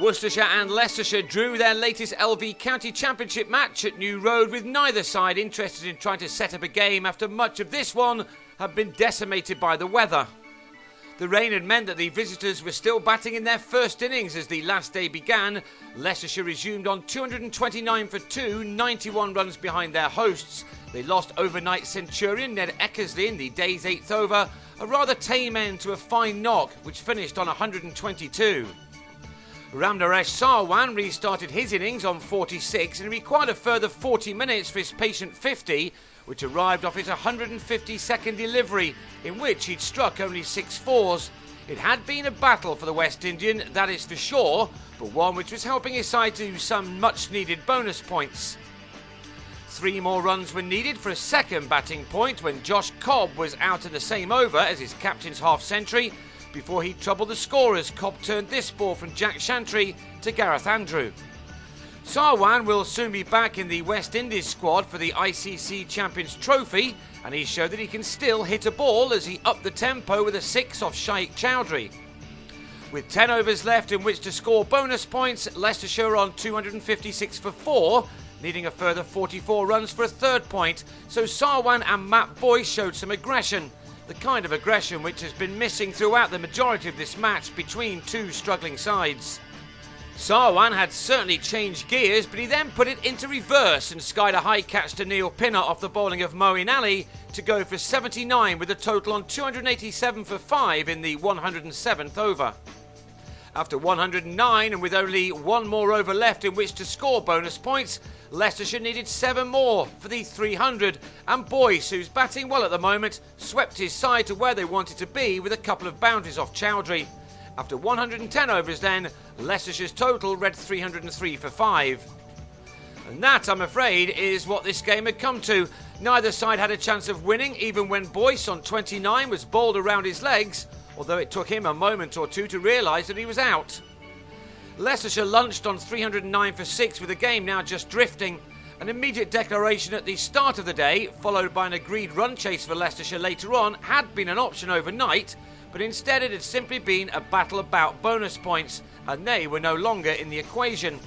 Worcestershire and Leicestershire drew their latest LV County Championship match at New Road, with neither side interested in trying to set up a game after much of this one had been decimated by the weather. The rain had meant that the visitors were still batting in their first innings as the last day began. Leicestershire resumed on 229 for 2, 91 runs behind their hosts. They lost overnight centurion Ned Eckersley in the day's 8th over, a rather tame end to a fine knock which finished on 122. Ramnaresh Sarwan restarted his innings on 46 and required a further 40 minutes for his patient 50, which arrived off his 152nd delivery, in which he'd struck only 6 fours. It had been a battle for the West Indian, that is for sure, but one which was helping his side to some much-needed bonus points. 3 more runs were needed for a second batting point when Josh Cobb was out in the same over as his captain's half-century, before he troubled the scorers. Cobb turned this ball from Jack Chantry to Gareth Andrew. Sarwan will soon be back in the West Indies squad for the ICC Champions Trophy, and he showed that he can still hit a ball as he upped the tempo with a 6 off Shaikh Chowdhury. With 10 overs left in which to score bonus points, Leicestershire on 256 for 4, needing a further 44 runs for a third point, so Sarwan and Matt Boyce showed some aggression, the kind of aggression which has been missing throughout the majority of this match between two struggling sides. Sarwan had certainly changed gears, but he then put it into reverse and skied a high catch to Neil Pinner off the bowling of Moeen Ali to go for 79 with a total on 287 for 5 in the 107th over. After 109 and with only 1 more over left in which to score bonus points, Leicestershire needed 7 more for the 300, and Boyce, who's batting well at the moment, swept his side to where they wanted to be with a couple of boundaries off Chowdhury. After 110 overs then, Leicestershire's total read 303 for 5. And that, I'm afraid, is what this game had come to. Neither side had a chance of winning, even when Boyce on 29 was bowled around his legs, although it took him a moment or two to realise that he was out. Leicestershire lunched on 309 for 6 with the game now just drifting. An immediate declaration at the start of the day, followed by an agreed run chase for Leicestershire later on, had been an option overnight, but instead it had simply been a battle about bonus points, and they were no longer in the equation.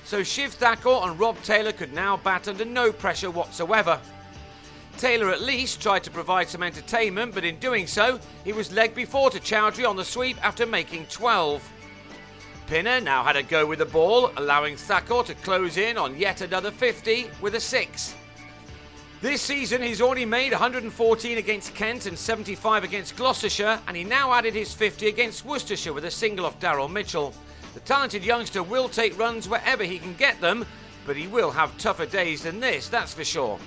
So Shiv Thakur and Rob Taylor could now bat under no pressure whatsoever. Taylor at least tried to provide some entertainment, but in doing so, he was legged before to Chowdhury on the sweep after making 12. Pinner now had a go with the ball, allowing Thakur to close in on yet another 50 with a 6. This season he's already made 114 against Kent and 75 against Gloucestershire, and he now added his 50 against Worcestershire with a single off Daryl Mitchell. The talented youngster will take runs wherever he can get them, but he will have tougher days than this, that's for sure.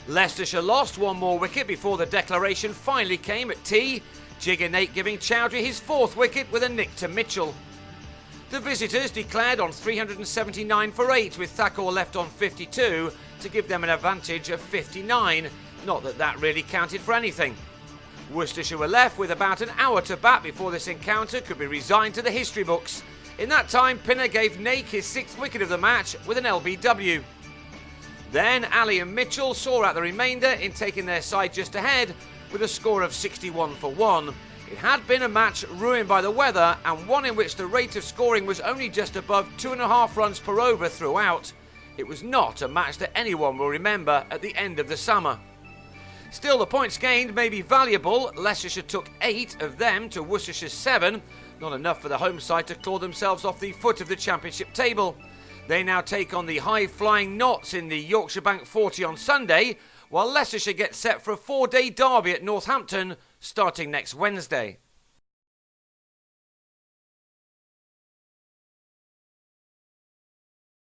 Leicestershire lost 1 more wicket before the declaration finally came at tea, Jigger Nate giving Chowdhury his 4th wicket with a nick to Mitchell. The visitors declared on 379 for 8 with Thakur left on 52 to give them an advantage of 59, not that that really counted for anything. Worcestershire were left with about an hour to bat before this encounter could be resigned to the history books. In that time, Pinner gave Nake his 6th wicket of the match with an LBW. Then Ali and Mitchell saw out the remainder in taking their side just ahead with a score of 61 for 1. It had been a match ruined by the weather, and one in which the rate of scoring was only just above 2.5 runs per over throughout. It was not a match that anyone will remember at the end of the summer. Still, the points gained may be valuable. Leicestershire took 8 of them to Worcestershire's 7, not enough for the home side to claw themselves off the foot of the championship table. They now take on the high-flying Notts in the Yorkshire Bank 40 on Sunday, while Leicestershire gets set for a 4-day derby at Northampton starting next Wednesday.